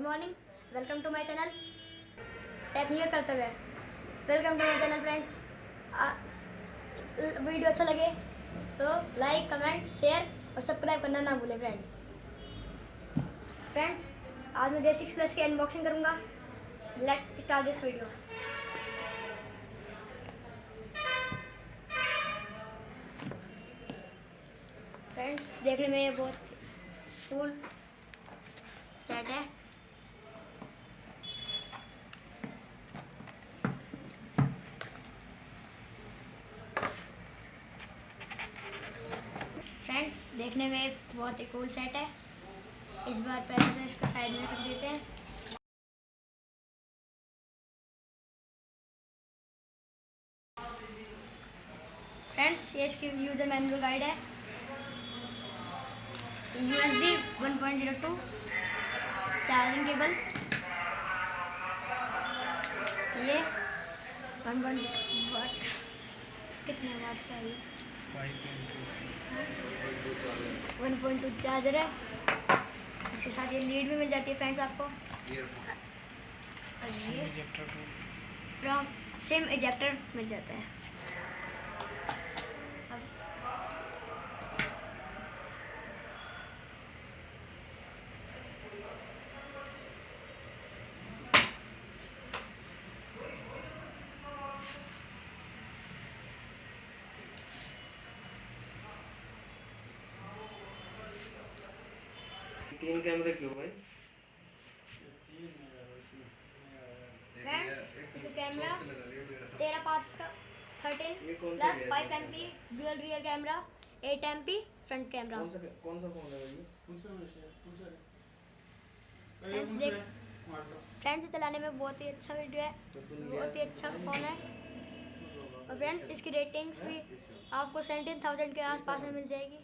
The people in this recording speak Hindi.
Good morning, welcome to my channel technical करते हुए। Welcome to my channel friends. Video अच्छा लगे तो लाइक, कमेंट, शेयर और सब्सक्राइब करना ना भूलें फ्रेंड्स। आज मैं J6 Plus की अनबॉक्सिंग करूँगा। Let's start this video. Friends, देखने में ये बहुत कूल सेट है। फ्रेंड्स, देखने में एक बहुत ही कूल सेट है। इस बार पहले तो इसको साइड में रख देते हैं। फ्रेंड्स, ये इसकी यूज़र मैनुअल गाइड है। USB 1.02 चार्जिंग केबल, ये 1.2 वाट, कितने वाट का है? 1.2 चार्जर है। इसके साथ ये लीड भी मिल जाती है फ्रेंड्स आपको। और ये फ्रॉम सिम इजेक्टर मिल जाता है। तीन कैमरे क्यों भाई? फ्रेंड्स, इसका कैमरा 13:5 का 13 plus 5 MP dual rear camera, 8 MP front camera. कौन सा फोन है ये? फ्रेंड्स, चलाने में बहुत ही अच्छा वीडियो है, बहुत ही अच्छा फ़ोन है। और फ्रेंड्स, इसकी रेटिंग्स भी आपको 17,000 के आसपास में मिल जाएगी।